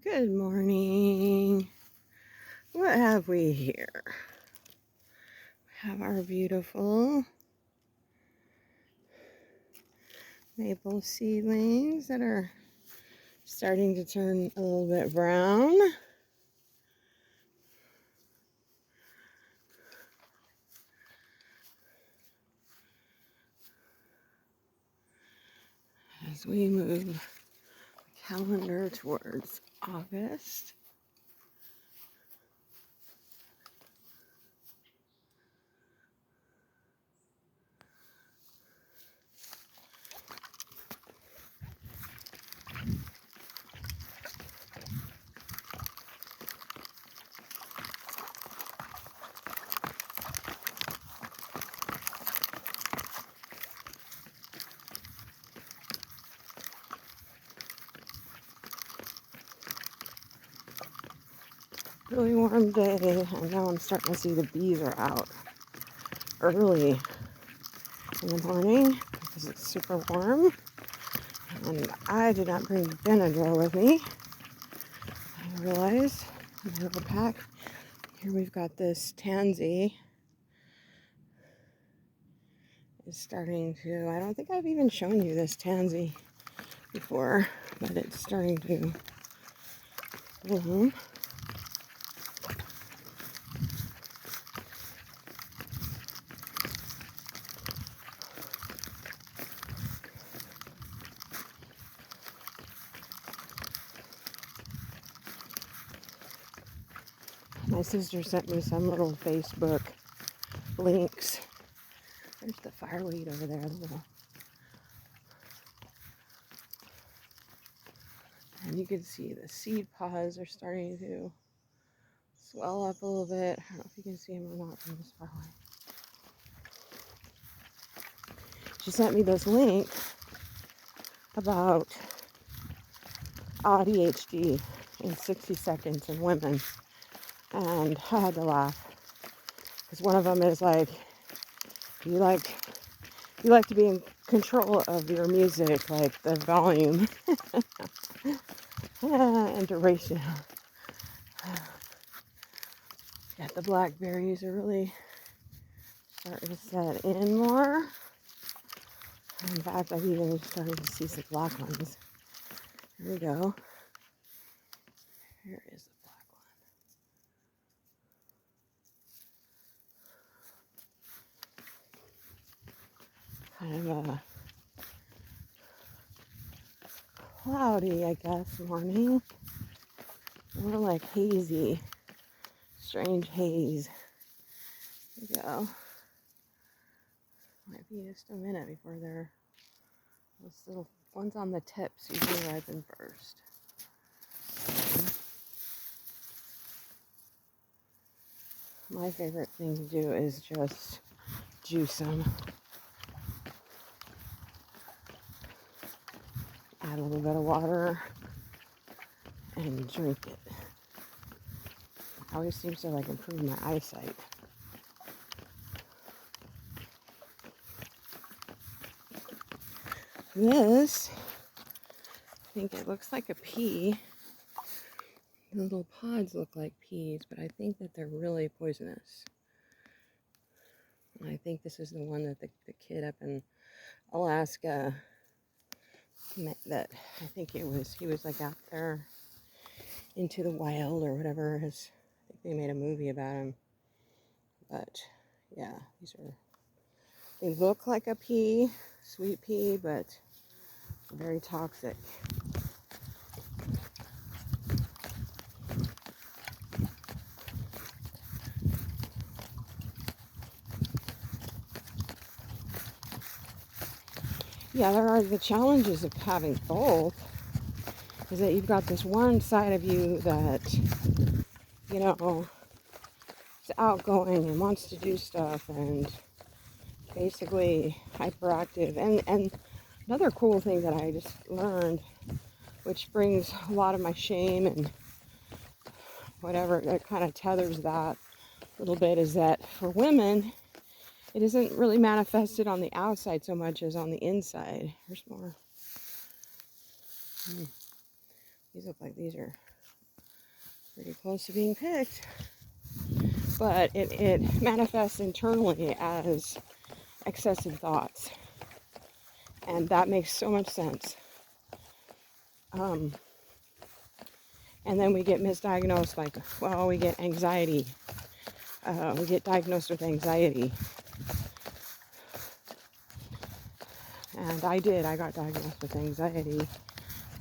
Good morning. What have we here? We have our beautiful maple seedlings that are starting to turn a little bit brown. As we move the calendar towards August. Really warm day, and now I'm starting to see the bees are out early in the morning because it's super warm. And I did not bring Benadryl with me. I realized in my little pack. Here we've got this tansy is starting to, I don't think I've even shown you this tansy before, but it's starting to bloom. My sister sent me some little Facebook links. There's the fireweed over there, and you can see the seed pods are starting to swell up a little bit. I don't know if you can see them or not from this far away. She sent me this link about ADHD in 60 seconds in women, and I had to laugh because one of them is like, you like to be in control of your music, like the volume and duration. Yeah, the blackberries are really starting to set in more. In fact, I've even started to see some black ones. Here we go. Here is the black one. Kind of a cloudy, I guess, morning. More like hazy, strange haze. Here we go. Might be just a minute before those little ones on the tips usually ripen first. My favorite thing to do is just juice them. Add a little bit of water and drink it. It always seems to like improve my eyesight. This, I think it looks like a pea. The little pods look like peas, but I think that they're really poisonous. And I think this is the one that the kid up in Alaska, that I think he was like out there into the wild or whatever. I think they made a movie about him. But yeah, they look like a pea, sweet pea, but very toxic. Yeah, there are the challenges of having both, is that you've got this one side of you that, is outgoing and wants to do stuff and basically hyperactive. And another cool thing that I just learned, which brings a lot of my shame and whatever, it kind of tethers that a little bit, is that for women, it isn't really manifested on the outside so much as on the inside. Here's more. These look like these are pretty close to being picked. But it manifests internally as excessive thoughts. And that makes so much sense. And then we get misdiagnosed, like, well, we get anxiety. We get diagnosed with anxiety. And I got diagnosed with anxiety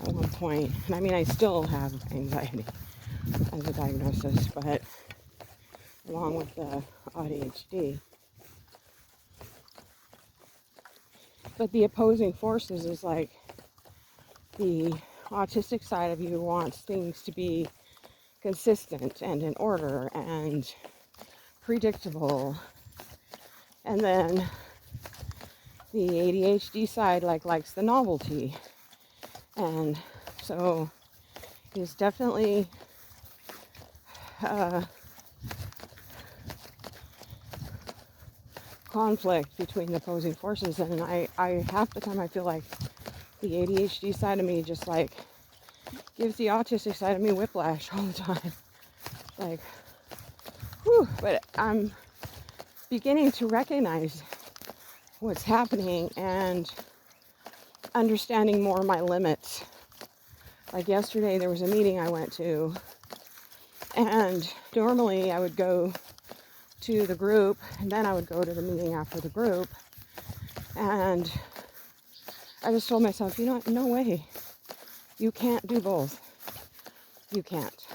at one point. And I mean, I still have anxiety as a diagnosis, but along with the ADHD. But the opposing forces is like the autistic side of you wants things to be consistent and in order and predictable. And then the ADHD side likes the novelty. And so there's definitely conflict between the opposing forces. And I half the time I feel like the ADHD side of me just like gives the autistic side of me whiplash all the time. Like, whew, but I'm beginning to recognize what's happening and understanding more of my limits. Like yesterday there was a meeting I went to, and normally I would go to the group and then I would go to the meeting after the group, and I just told myself, you know what, no way, you can't do both. You can't.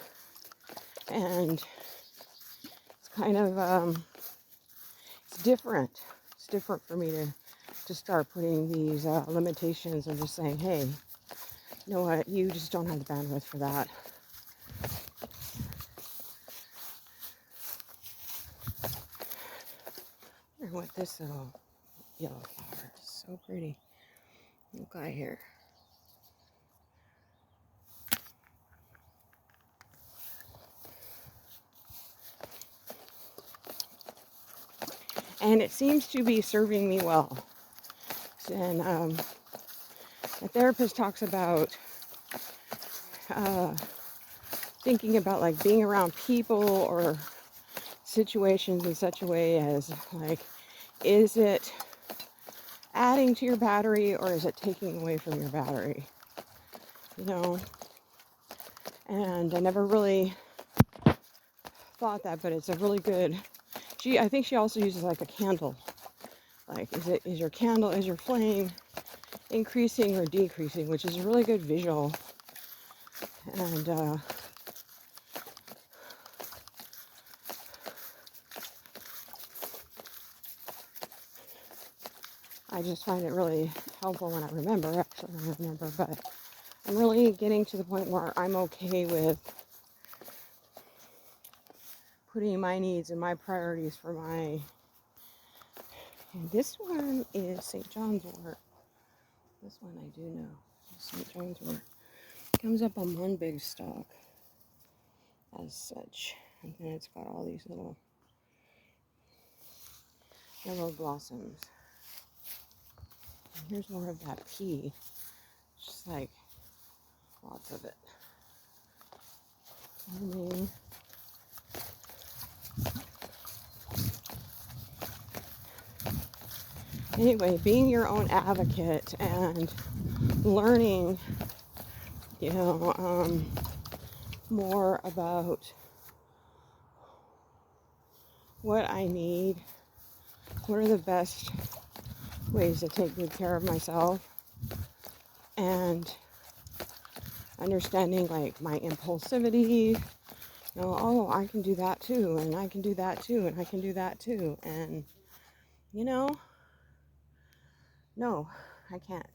And it's kind of it's different for me to start putting these limitations and just saying, hey, you know what, you just don't have the bandwidth for that. I wonder what this little yellow flower is. So pretty. Little guy here. And it seems to be serving me well. And a therapist talks about thinking about like being around people or situations in such a way as like, is it adding to your battery or is it taking away from your battery? You know, and I never really thought that, but it's a really good, I think she also uses like a candle. Like, is your flame increasing or decreasing, which is a really good visual. And I just find it really helpful when I remember, but I'm really getting to the point where I'm okay with putting my needs and my priorities for my, and this one is St. John's wort. This one I do know, St. John's wort. It comes up on one big stalk as such, and then it's got all these little yellow blossoms. And here's more of that pea, just like lots of it. Anyway, being your own advocate and learning, you know, more about what I need, what are the best ways to take good care of myself, and understanding like my impulsivity, you know, oh, I can do that too, and I can do that too, and I can do that too, and you know, no, I can't.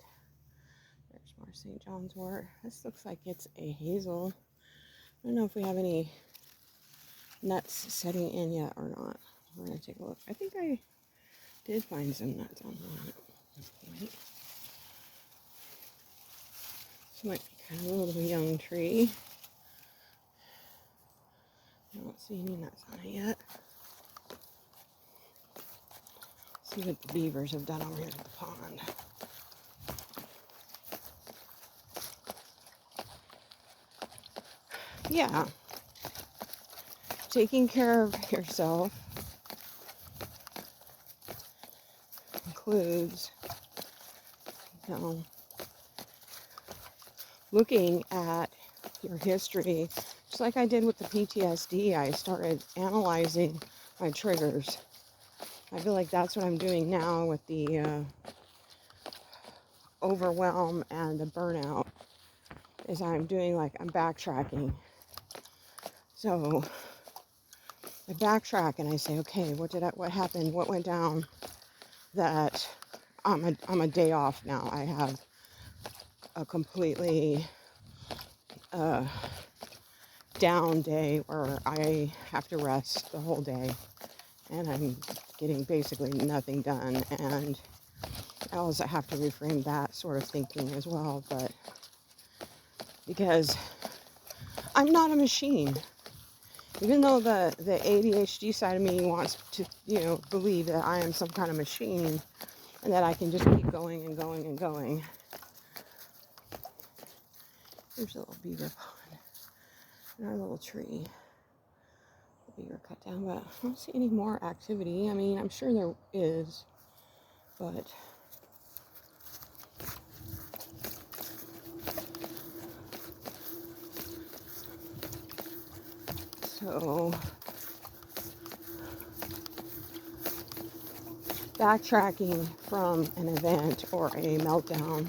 There's more St. John's wort. This looks like it's a hazel. I don't know if we have any nuts setting in yet or not. We're going to take a look. I think I did find some nuts on that. This might be kind of a little young tree. I don't see any nuts on it yet. See what the beavers have done over here at the pond. Yeah, taking care of yourself includes, you know, looking at your history. Just like I did with the PTSD, I started analyzing my triggers. I feel like that's what I'm doing now with the overwhelm and the burnout, is I'm backtracking. So I backtrack and I say, okay, what happened? What went down that I'm a day off now? I have a completely down day where I have to rest the whole day and I'm getting basically nothing done. And I also have to reframe that sort of thinking as well, but because I'm not a machine. Even though the ADHD side of me wants to, you know, believe that I am some kind of machine and that I can just keep going and going and going. There's a little beaver pond and our little tree. The beaver cut down, but I don't see any more activity. I mean, I'm sure there is, but so backtracking from an event or a meltdown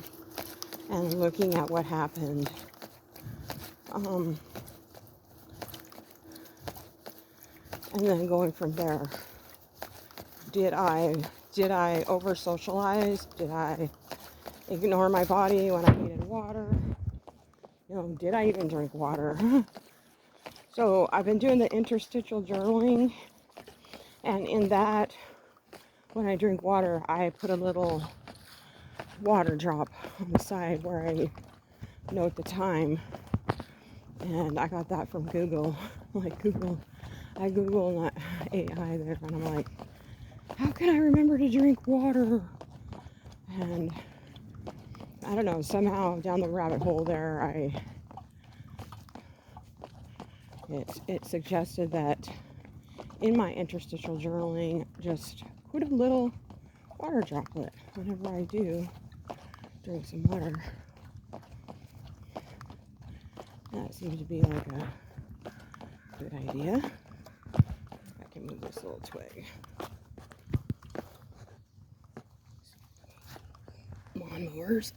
and looking at what happened. And then going from there. Did I over socialize? Did I ignore my body when I needed water? You know, did I even drink water? So I've been doing the interstitial journaling, and in that, when I drink water, I put a little water drop on the side where I note the time. And I got that from Google. I Google, not AI there, and I'm like, how can I remember to drink water? And I don't know, somehow down the rabbit hole there, it suggested that in my interstitial journaling, just put a little water droplet whenever I do drink some water. That seems to be like a good idea. If I can move this little twig. Lawnmowers.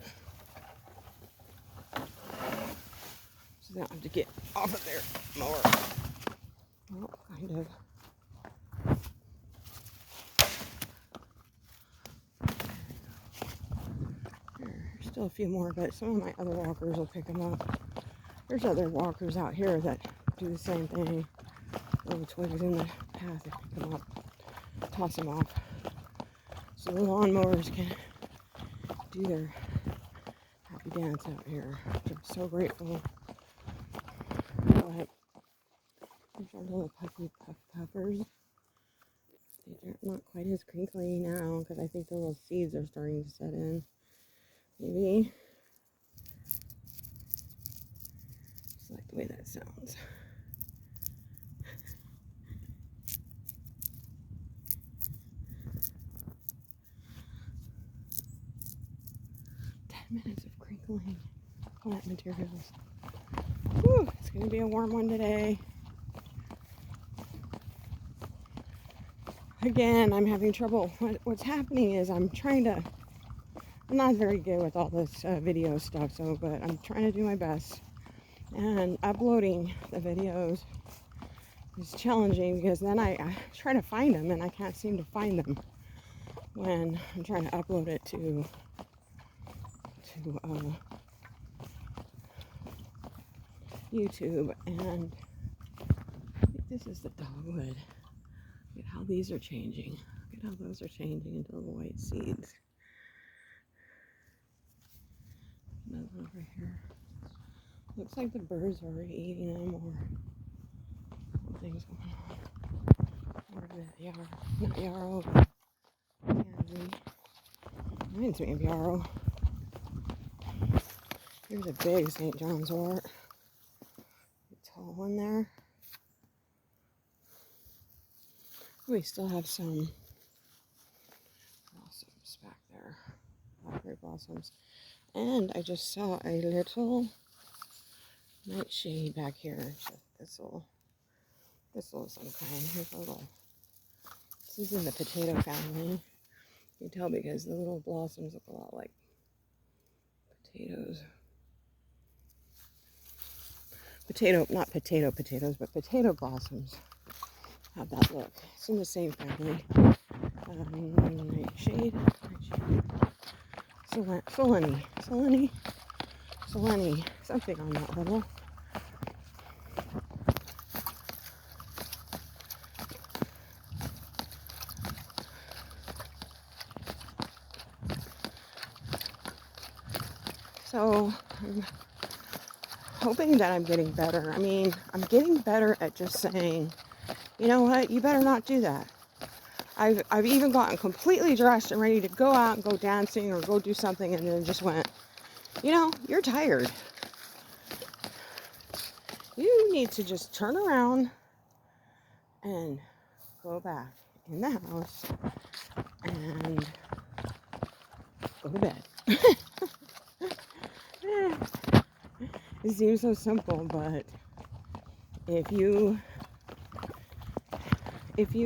So now I have to get off of their mower. Well, kind of. There's still a few more, but some of my other walkers will pick them up. There's other walkers out here that do the same thing. Little twigs in the path, they pick them up, toss them off. So the lawnmowers can do their happy dance out here, which I'm so grateful. But there's our little puppy puffers. They're not quite as crinkly now because I think the little seeds are starting to set in. Maybe. Just like the way that sounds. Minutes of crinkling plant materials. Whew, it's going to be a warm one today. Again, I'm having trouble. What's happening is I'm not very good with all this video stuff, but I'm trying to do my best. And uploading the videos is challenging because then I try to find them and I can't seem to find them when I'm trying to upload it to YouTube. And I think this is the dogwood. Look at how these are changing. Look at how those are changing into little white seeds. Another one over here. Looks like the birds are already eating them, or things going on. Or the yarrow, not yarrow, pansy. Reminds me of yarrow. Here's a big St. John's wort. A tall one there. We still have some blossoms back there, blackberry blossoms. And I just saw a little nightshade back here. It's a thistle of some kind. Here's a little. This is in the potato family. You can tell because the little blossoms look a lot like potatoes. Not potatoes, but potato blossoms have that look. It's in the same family. Nightshade. Solani, something on that little. So I'm hoping that I'm getting better. I mean, I'm getting better at just saying, you know what, you better not do that. I've even gotten completely dressed and ready to go out and go dancing or go do something, and then just went, you know, you're tired. You need to just turn around and go back in the house and go to bed. It seems so simple, but if you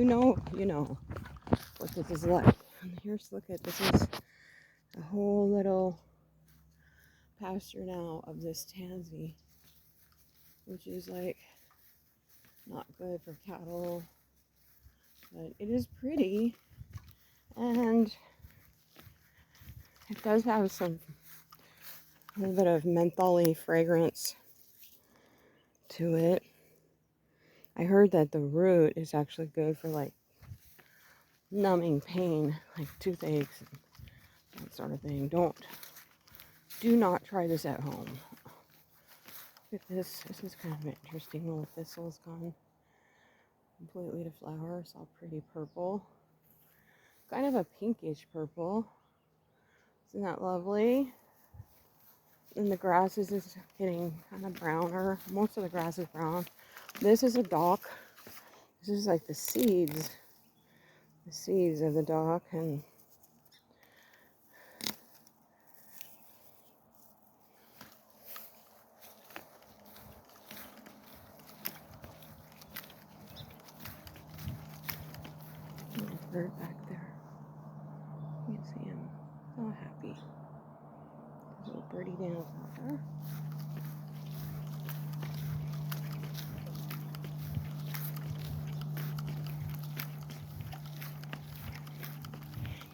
know, you know what this is like. And here's, look at, this is a whole little pasture now of this tansy, which is like not good for cattle, but it is pretty, and it does have a little bit of mentholy fragrance to it. I heard that the root is actually good for like numbing pain, like toothaches and that sort of thing. Do not try this at home. Look at this. This is kind of an interesting. Little thistle's gone completely to flower. It's all pretty purple. Kind of a pinkish purple. Isn't that lovely? And the grass is just getting kind of browner. Most of the grass is brown. This is a dock. This is like the seeds of the dock, and little bird back there. You can see him. So happy. There's a little birdie down there.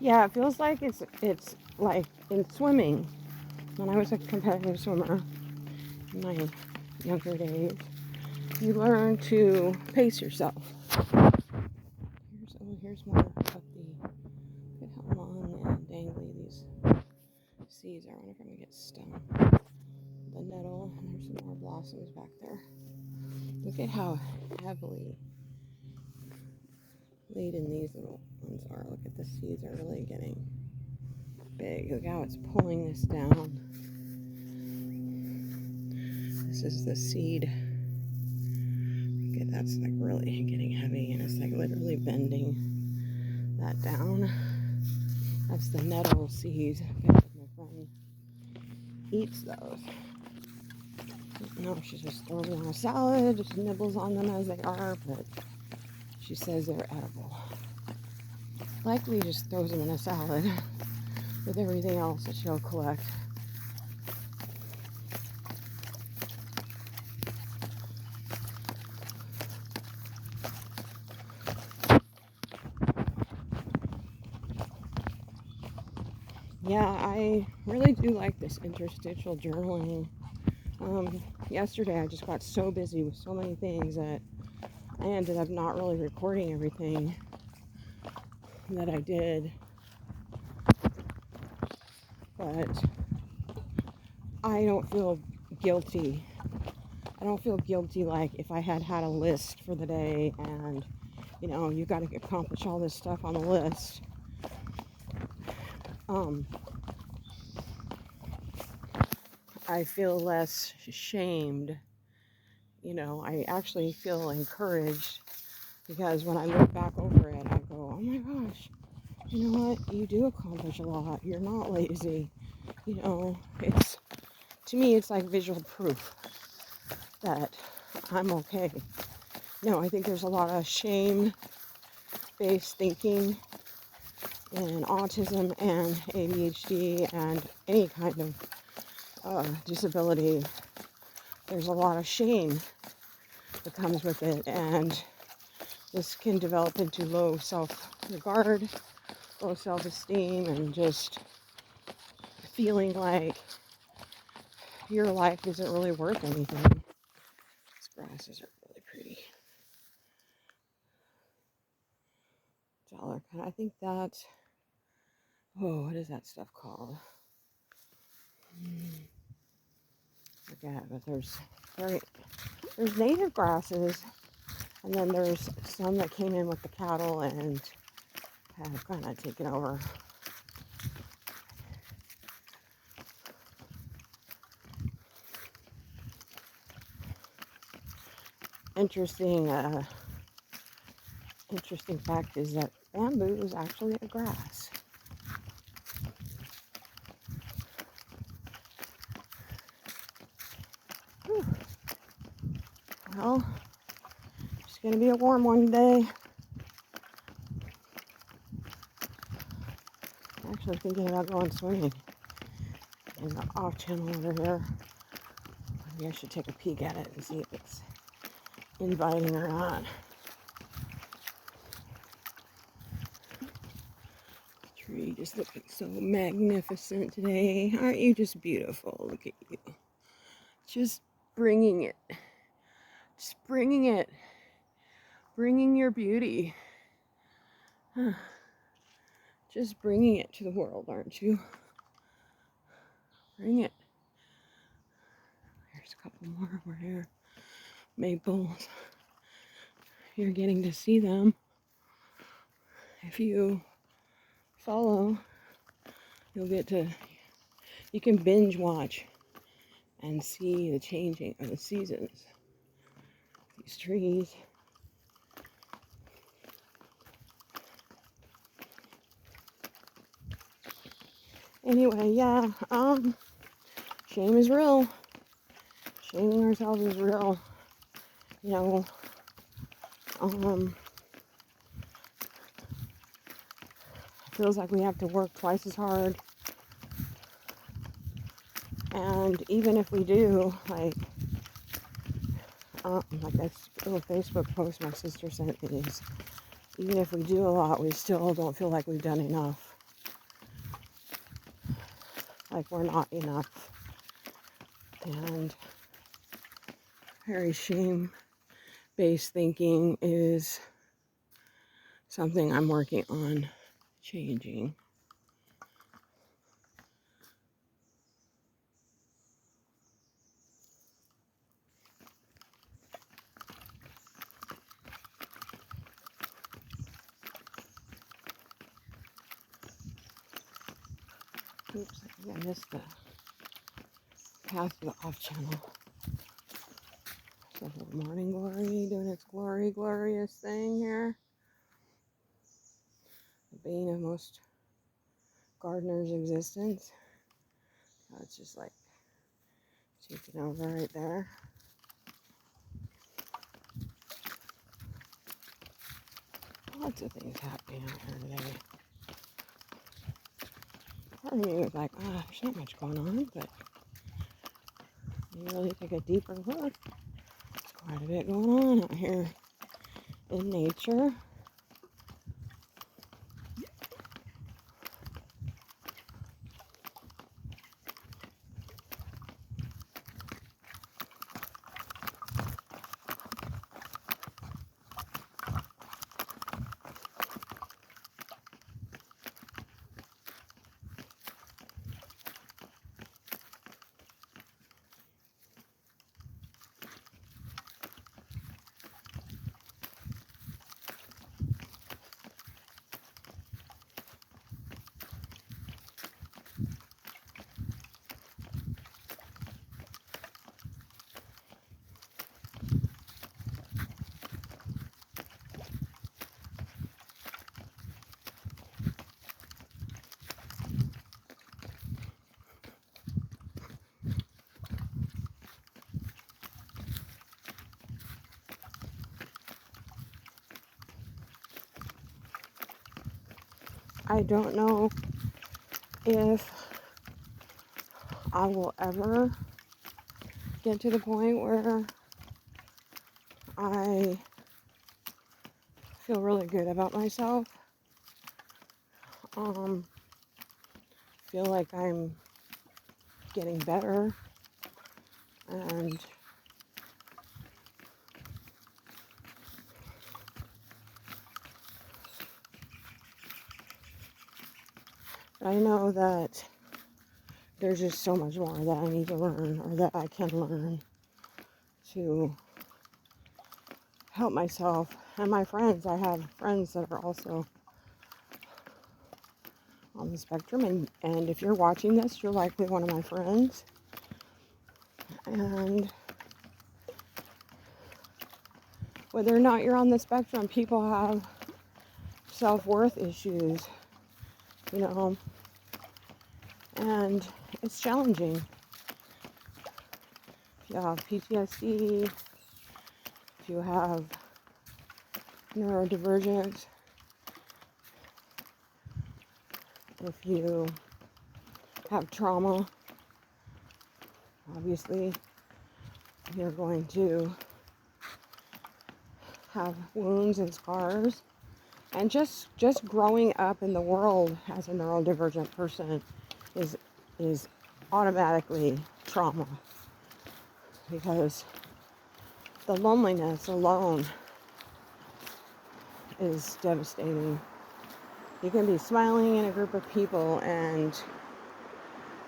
Yeah, it feels like it's like in swimming. When I was a competitive swimmer in my younger days, you learn to pace yourself. Here's more of the, look at how long and dangly these seeds are. I wonder if I'm gonna get stung. The nettle, and there's some more blossoms back there. Look at how heavily laden these little ones are. Look at the seeds are really getting big. Look how it's pulling this down. This is the seed. Okay, that's like really getting heavy, and it's like literally bending that down. That's the nettle seeds. My friend eats those. No, she just throws them on a salad, just nibbles on them as they are, but she says they're edible. Likely just throws them in a salad with everything else that she'll collect. Yeah, I really do like this interstitial journaling. Yesterday I just got so busy with so many things that I ended up not really recording everything that I did. But I don't feel guilty. I don't feel guilty like if I had a list for the day and, you know, you got to accomplish all this stuff on the list. I feel less shamed. You know, I actually feel encouraged because when I look back over it, you know what? You do accomplish a lot. You're not lazy. You know, it's, to me, it's like visual proof that I'm okay. No, I think there's a lot of shame-based thinking in autism and ADHD and any kind of disability. There's a lot of shame that comes with it, and this can develop into low self-regard, low self-esteem, and just feeling like your life isn't really worth anything. These grasses are really pretty. I think that, oh, what is that stuff called? Forget, but there's native grasses, and then there's some that came in with the cattle and have kind of taken over. Interesting fact is that bamboo is actually a grass. Whew. Well, it's gonna be a warm one today. Actually thinking about going swimming in the off channel over here. Maybe I should take a peek at it and see if it's inviting or not. Tree just looking so magnificent today. Aren't you just beautiful? Look at you. Just bringing it. Just bringing it. Bringing your beauty. Huh. Just bringing it to the world, aren't you? Bring it. There's a couple more over here. Maples. You're getting to see them. If you follow, you can binge watch and see the changing of the seasons. These trees. Anyway, yeah, shame is real. Shaming ourselves is real. You know, it feels like we have to work twice as hard. And even if we do, like that little Facebook post my sister sent me is, even if we do a lot, we still don't feel like we've done enough. Like we're not enough. And very shame-based thinking is something I'm working on changing. Oops, I think I missed the path to the off channel. So morning glory doing its glorious thing here. The bane of most gardeners' existence. Oh, it's just like taking over right there. Lots of things happening out here today. Part of me was like, there's not much going on, but you really take a deeper look. There's quite a bit going on out here in nature. I don't know if I will ever get to the point where I feel really good about myself. Feel like I'm getting better, and I know that there's just so much more that I need to learn, or that I can learn, to help myself and my friends. I have friends that are also on the spectrum, and if you're watching this, you're likely one of my friends. And whether or not you're on the spectrum, people have self-worth issues, you know, and it's challenging. If you have PTSD, if you have neurodivergence, if you have trauma, obviously you're going to have wounds and scars. And just growing up in the world as a neurodivergent person is automatically trauma, because the loneliness alone is devastating. You can be smiling in a group of people, and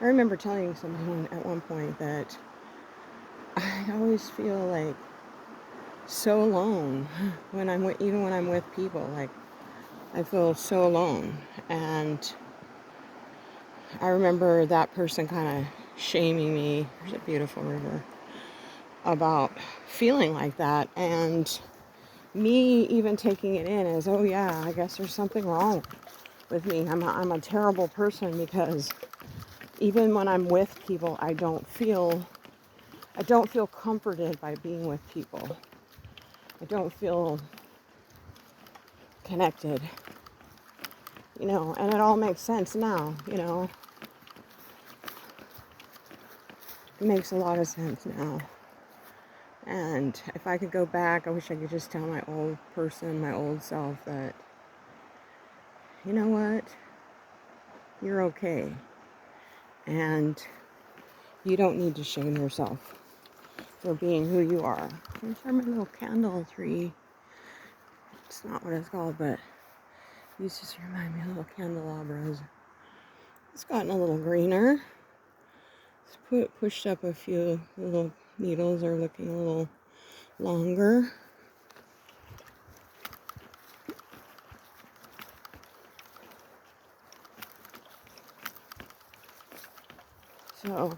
I remember telling someone at one point that I always feel like so alone when even when I'm with people. Like, I feel so alone. And I remember that person kind of shaming me, there's a beautiful river, about feeling like that, and me even taking it in as, oh yeah, I guess there's something wrong with me. I'm a terrible person, because even when I'm with people, I don't feel comforted by being with people. I don't feel connected, you know, and it all makes sense now, you know. It makes a lot of sense now. And if I could go back, I wish I could just tell my old person, my old self, that, you know what, you're okay. And you don't need to shame yourself for being who you are. There's our little candle tree. It's not what it's called, but it used to remind me of little candelabras. It's gotten a little greener. It's pushed up a few little needles, are looking a little longer. So,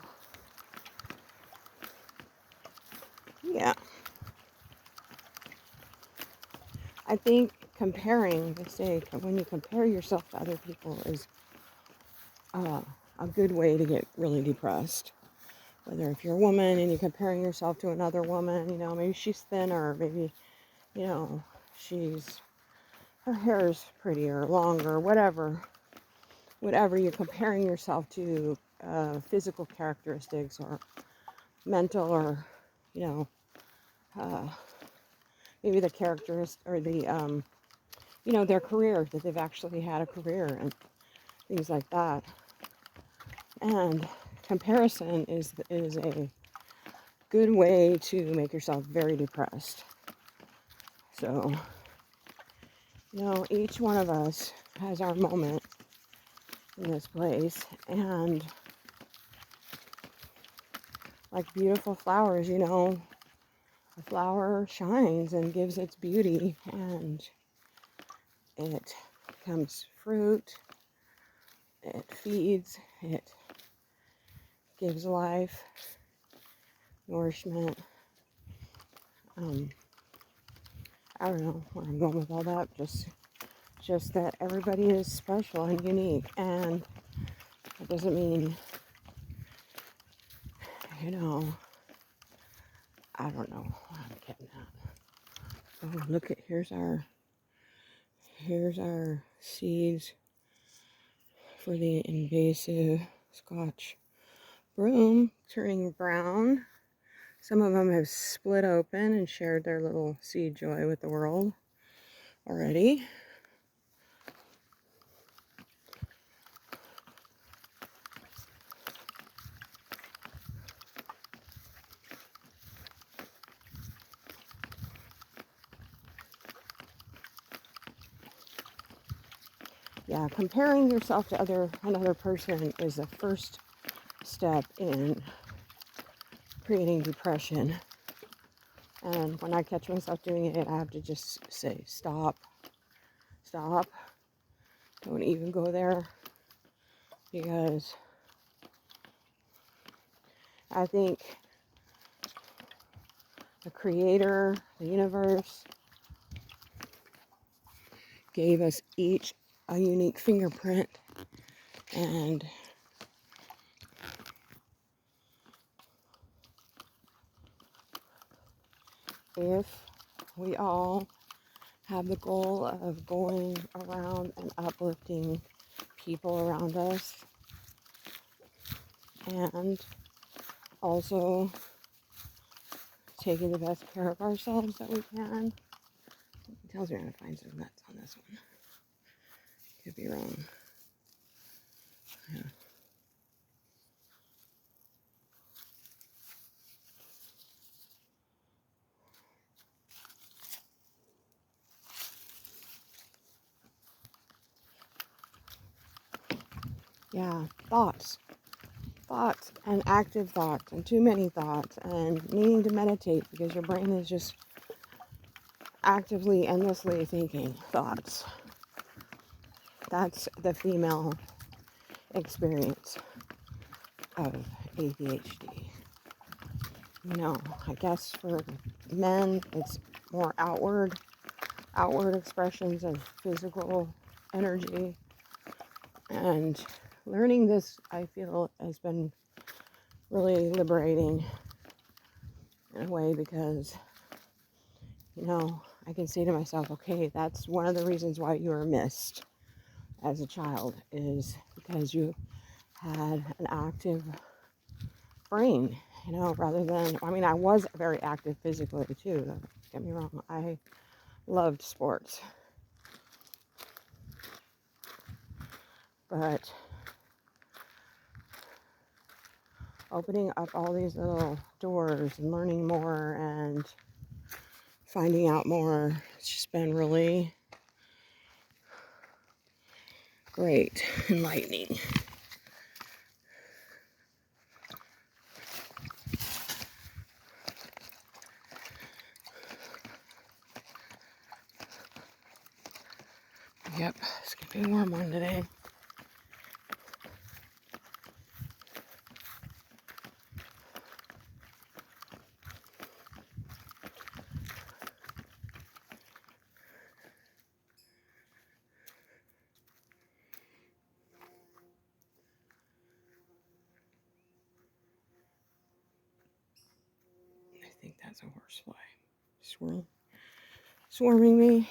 yeah. I think when you compare yourself to other people, is a good way to get really depressed. Whether if you're a woman and you're comparing yourself to another woman, you know, maybe she's thinner, maybe, you know, her hair is prettier, longer, whatever you're comparing yourself to, physical characteristics or mental, or, you know, maybe the characteristics, or the, you know, their career, that they've actually had a career and things like that. And comparison is a good way to make yourself very depressed. So, you know, each one of us has our moment in this place, and like beautiful flowers, you know, a flower shines and gives its beauty, and it becomes fruit, it feeds, it gives life, nourishment. I don't know where I'm going with all that, just that everybody is special and unique, and that doesn't mean, you know, I don't know what I'm getting at. Oh, look at, here's our seeds for the invasive Scotch broom, turning brown. Some of them have split open and shared their little seed joy with the world already. Yeah, comparing yourself to another person is the first step in creating depression. And when I catch myself doing it, I have to just say, stop, stop, don't even go there, because I think the creator, the universe, gave us each a unique fingerprint, and if we all have the goal of going around and uplifting people around us, and also taking the best care of ourselves that we can. It tells me I'm going to find some nuts on this one. Could be wrong. Yeah. Yeah, thoughts, and active thoughts, and too many thoughts, and needing to meditate because your brain is just actively, endlessly thinking thoughts. That's the female experience of ADHD. I guess for men, it's more outward expressions of physical energy. And learning this, I feel, has been really liberating in a way, because, I can say to myself, okay, that's one of the reasons why you were missed as a child, is because you had an active brain, rather than, I was very active physically too, don't get me wrong. I loved sports. But opening up all these little doors and learning more and finding out more, it's just been really great, enlightening. Yep, it's gonna be a warm one today. I think that's a horsefly. Swarming me.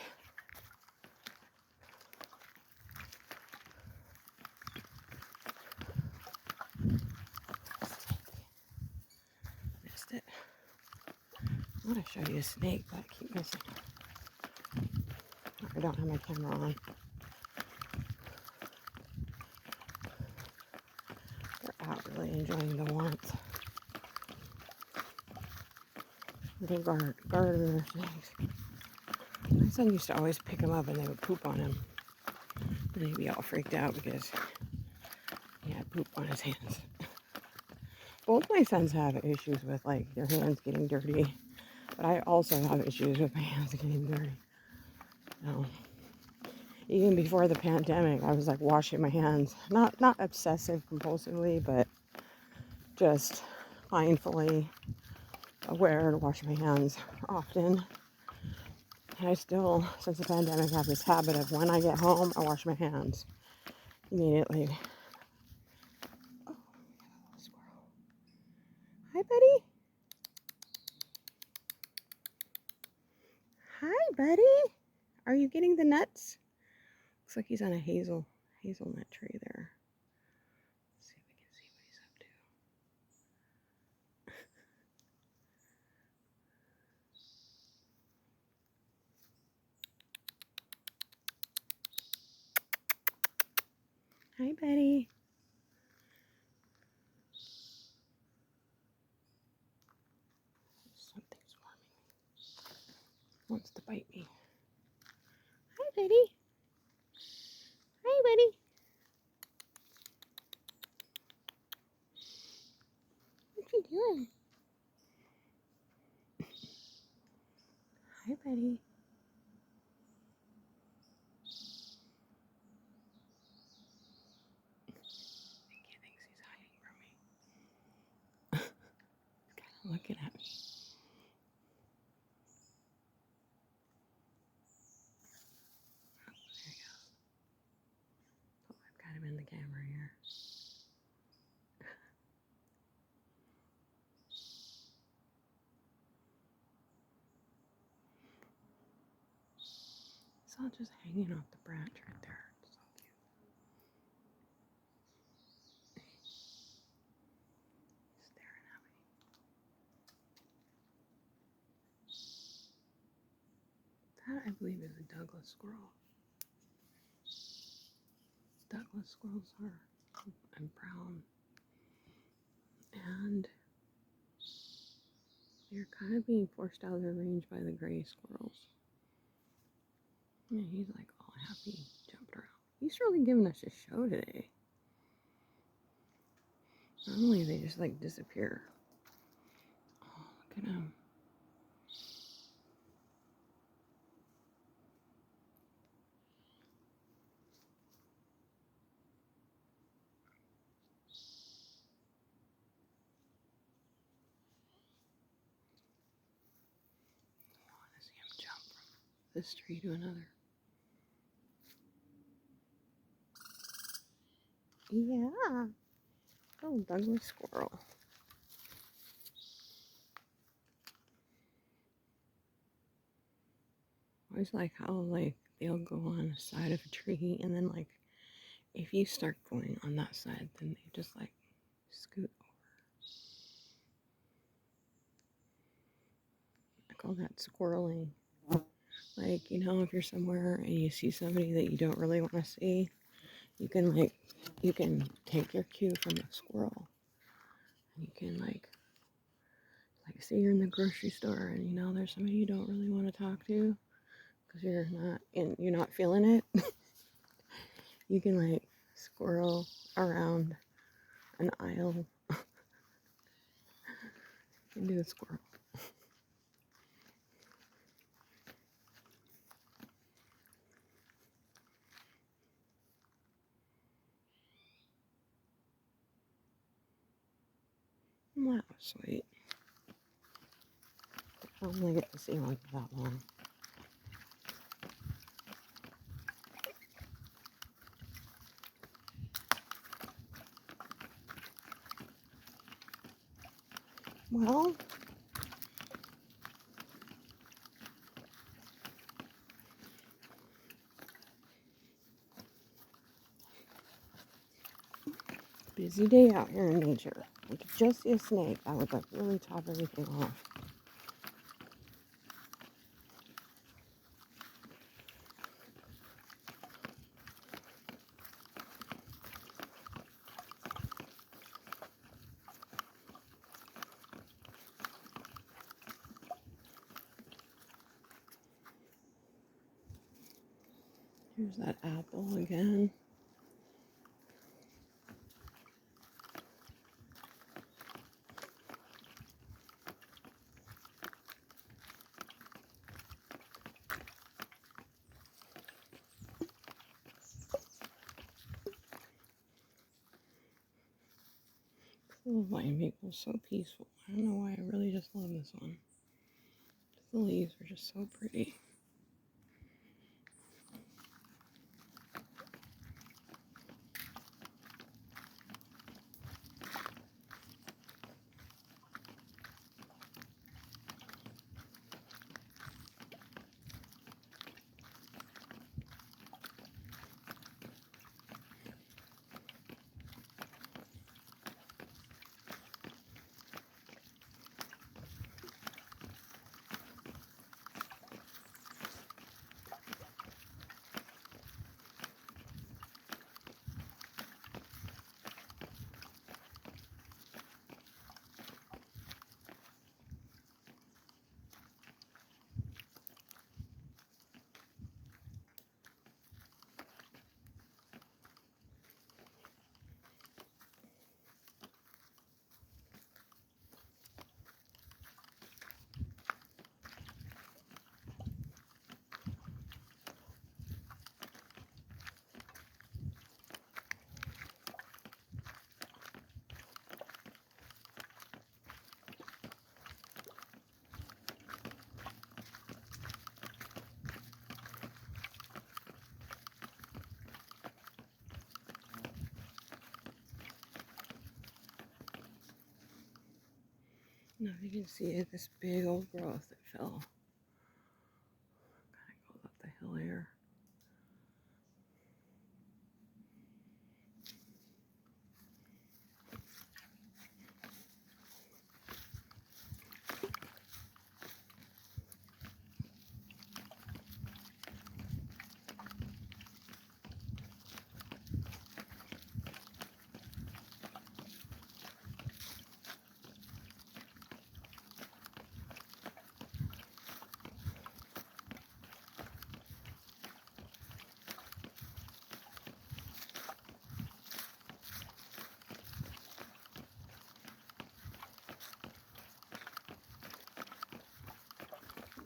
Missed it. I want to show you a snake, but I keep missing. I don't have my camera on. They're out really enjoying the warmth. Little garter snakes. My son used to always pick them up and they would poop on him. And he'd be all freaked out because he had poop on his hands. Both my sons have issues with their hands getting dirty, but I also have issues with my hands getting dirty. Even before the pandemic, I was washing my hands, not obsessive compulsively, but just mindfully aware to wash my hands often. And I still, since the pandemic, have this habit of when I get home, I wash my hands immediately. Oh, little squirrel. Hi, buddy. Hi, buddy. Are you getting the nuts? Looks like he's on a hazelnut tree there. Hi, Betty. Something's warming me. Wants to bite me. Hi, Betty. Hi, Betty. What you doing? Hi, Betty. I think he thinks he's hiding from me. He's kind of looking at me. Oh, there he goes. Oh, I've got him in the camera here. He's all just hanging off the branch right there. It's so cute. He's staring at me. That, I believe, is a Douglas squirrel. Douglas squirrels are brown, and they're kind of being forced out of their range by the gray squirrels. Yeah, he's like all happy, jumping around. He's really giving us a show today. Normally they just like disappear. Oh, look at him. I want to see him jump from this tree to another. Yeah. Oh, Douglas squirrel. I always like how like they'll go on the side of a tree, and then like if you start going on that side, then they just like scoot over. I call that squirreling. Like, you know, if you're somewhere and you see somebody that you don't really want to see, you can take your cue from the squirrel. And you can like say you're in the grocery store and you know there's somebody you don't really want to talk to because you're not feeling it. You can like squirrel around an aisle. You can do a squirrel. Well, that was sweet. I only get to see one for that long. Well, busy day out here in nature. We could just see a snake. I would like really top everything off. Here's that apple again. This little vine maple is so peaceful. I don't know why, I really just love this one. The leaves are just so pretty. I don't know if you can see it, this big old growth that fell. Kind of goes up the hill here.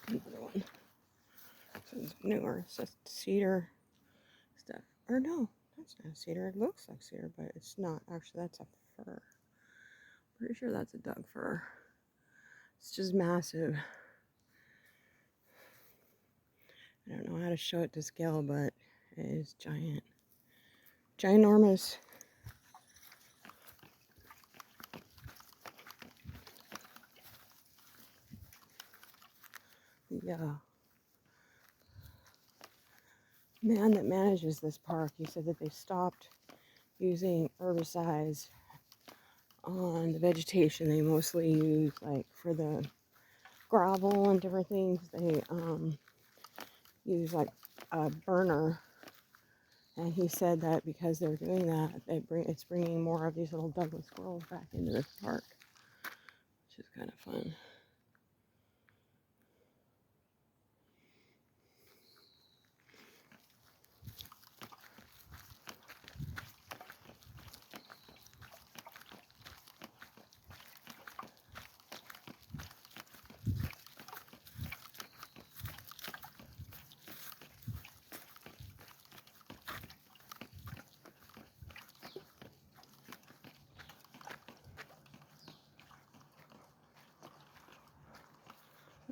Another one. This is newer. It's just cedar stuff. Or no, that's not cedar. It looks like cedar, but it's not. Actually, that's a fir. Pretty sure that's a Doug fir. It's just massive. I don't know how to show it to scale, but it is giant. Ginormous. The man that manages this park, he said that they stopped using herbicides on the vegetation. They mostly use, like, for the gravel and different things, they use like a burner. And he said that because they're doing that, it's bringing more of these little Douglas squirrels back into this park, which is kind of fun.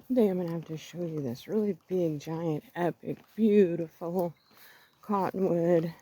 Someday I'm gonna have to show you this really big, giant, epic, beautiful cottonwood.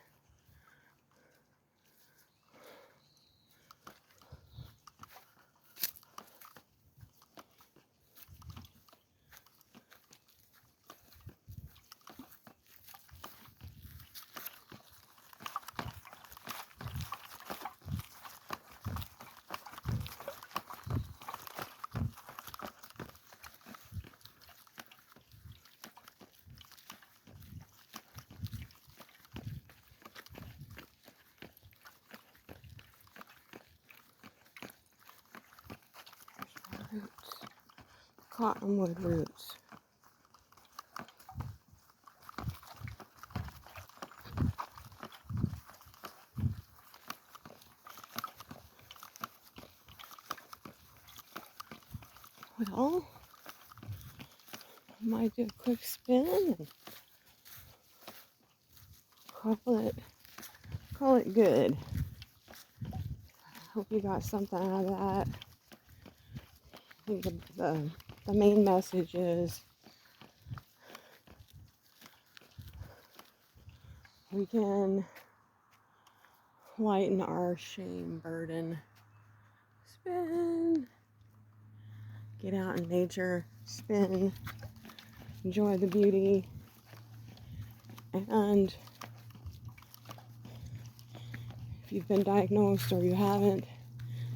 Roots. Cottonwood roots. Well, I might do a quick spin and call it good. Hope you got something out of that. I think the main message is we can lighten our shame burden. Spin. Get out in nature. Spin. Enjoy the beauty. And if you've been diagnosed or you haven't,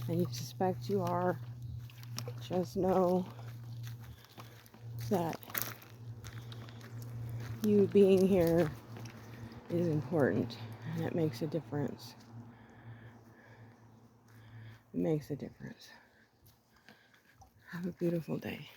and you suspect you are, just know that you being here is important, and it makes a difference. It makes a difference. Have a beautiful day.